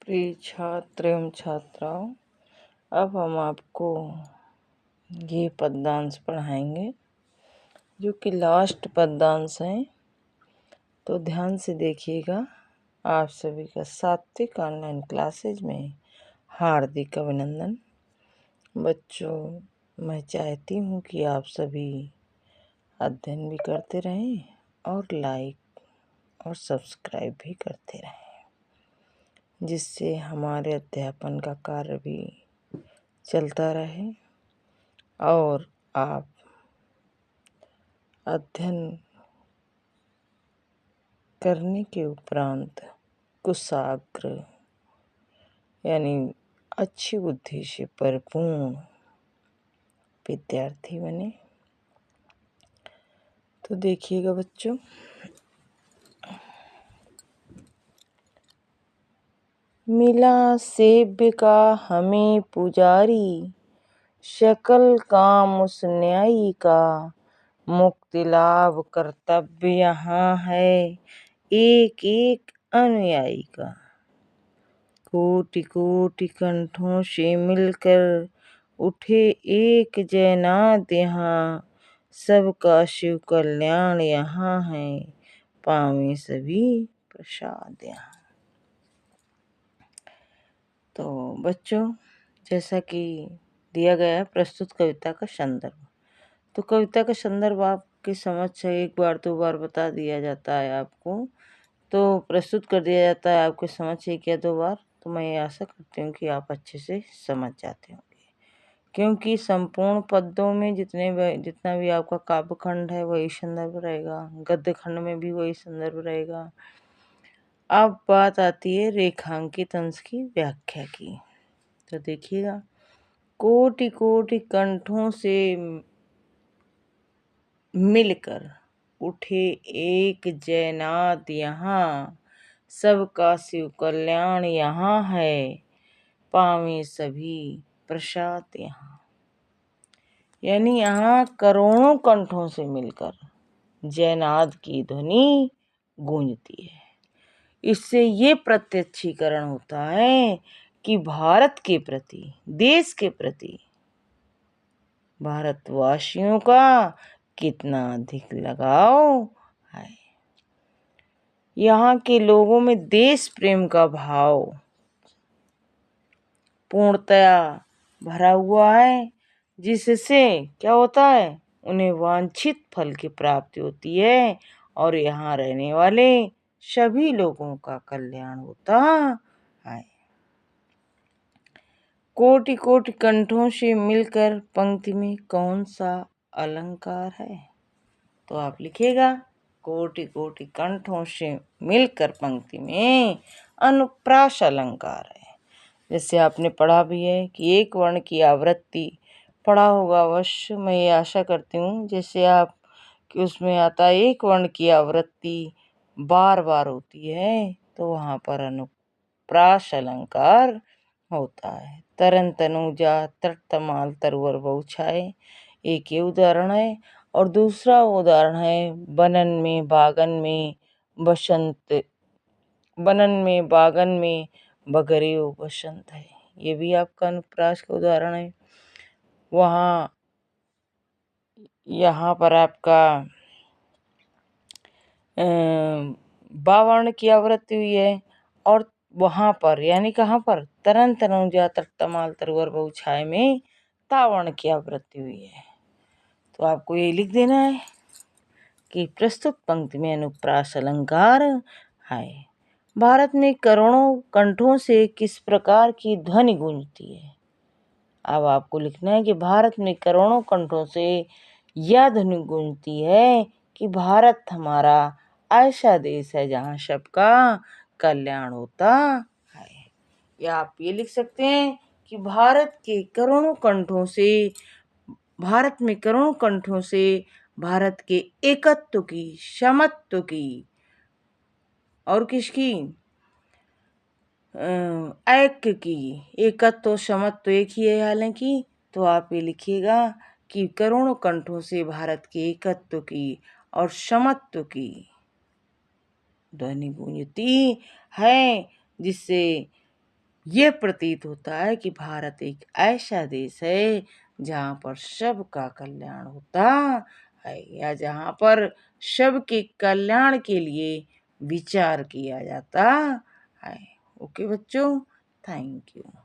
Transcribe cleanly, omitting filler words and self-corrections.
प्रिय छात्र एवं छात्राओं, अब हम आपको ये पद्यांश पढ़ाएंगे जो कि लास्ट पद्यांश हैं। तो ध्यान से देखिएगा। आप सभी का सात्विक ऑनलाइन क्लासेज में हार्दिक अभिनंदन। बच्चों, मैं चाहती हूँ कि आप सभी अध्ययन भी करते रहें और लाइक और सब्सक्राइब भी करते रहें, जिससे हमारे अध्यापन का कार्य भी चलता रहे और आप अध्ययन करने के उपरांत कुशाग्र यानी अच्छी बुद्धि से परिपूर्ण विद्यार्थी बने। तो देखिएगा बच्चों, मिला सेव्य का हमें पुजारी, सकल काम उस न्यायी का, मुक्ति लाभ कर्तव्य यहाँ है एक एक अनुयायी का। कोटि कोटि कंठों से मिलकर उठे एक जयनाद यहाँ, सबका शिव कल्याण यहाँ है, पावे सभी प्रसाद यहाँ। तो बच्चों, जैसा कि दिया गया है प्रस्तुत कविता का संदर्भ, तो कविता का संदर्भ आपके समझ से एक बार दो बार बता दिया जाता है आपको, तो प्रस्तुत कर दिया जाता है आपके समझ से एक या दो बार। तो मैं ये आशा करती हूँ कि आप अच्छे से समझ जाते होंगे, क्योंकि संपूर्ण पद्यों में जितना भी आपका काव्य खंड है वही संदर्भ रहेगा, गद्य खंड में भी वही संदर्भ रहेगा। अब बात आती है रेखांकित अंश की व्याख्या की। तो देखिएगा, कोटि कोटि कंठों से मिलकर उठे एक जयनाद यहाँ, सबका शिव कल्याण यहाँ है, पावे सभी प्रसाद यहाँ। यानी यहाँ करोड़ों कंठों से मिलकर जयनाद की ध्वनि गूंजती है। इससे ये प्रत्यक्षीकरण होता है कि भारत के प्रति, देश के प्रति भारतवासियों का कितना अधिक लगाव है। यहाँ के लोगों में देश प्रेम का भाव पूर्णतया भरा हुआ है, जिससे क्या होता है, उन्हें वांछित फल की प्राप्ति होती है और यहाँ रहने वाले सभी लोगों का कल्याण होता है। कोटि कोटि कंठों से मिलकर पंक्ति में कौन सा अलंकार है? तो आप लिखिएगा, कोटि कोटि कंठों से मिलकर पंक्ति में अनुप्रास अलंकार है। जैसे आपने पढ़ा भी है कि एक वर्ण की आवृत्ति, पढ़ा होगा अवश्य, मैं ये आशा करती हूँ। जैसे आप कि उसमें आता है एक वर्ण की आवृत्ति बार बार होती है, तो वहाँ पर अनुप्रास अलंकार होता है। तरन तनुजा तट तमाल तरुवर बहुछाए, एक ये उदाहरण है। और दूसरा उदाहरण है बनन में बागन में बसंत, बनन में बागन में बगरे ओ बसंत है, ये भी आपका अनुप्रास का उदाहरण है। यहाँ पर आपका बावर्ण की आवृत्ति हुई है, और वहाँ पर यानी कहाँ पर, तरन तनुजा तट तमाल तरुवर बहुछाए में तावर्ण की आवृत्ति हुई है। तो आपको ये लिख देना है कि प्रस्तुत पंक्ति में अनुप्रास अलंकार है। भारत में करोड़ों कंठों से किस प्रकार की ध्वनि गूंजती है? अब आपको लिखना है कि भारत में करोड़ों कंठों से यह ध्वनि गूंजती है कि भारत हमारा ऐसा देश है जहाँ सबका कल्याण होता है। या आप ये लिख सकते हैं कि भारत में करोड़ों कंठों से भारत के एकत्व की, समत्व की और किसकी, ऐक्य की, एकत्व समत्व एक ही है हालांकि। तो आप ये लिखिएगा कि करोड़ों कंठों से भारत के एकत्व की और समत्व की ध्वनि गूंजती है, जिससे ये प्रतीत होता है कि भारत एक ऐसा देश है जहाँ पर सबका कल्याण होता है, या जहाँ पर सबके कल्याण के लिए विचार किया जाता है। ओके बच्चों, थैंक यू।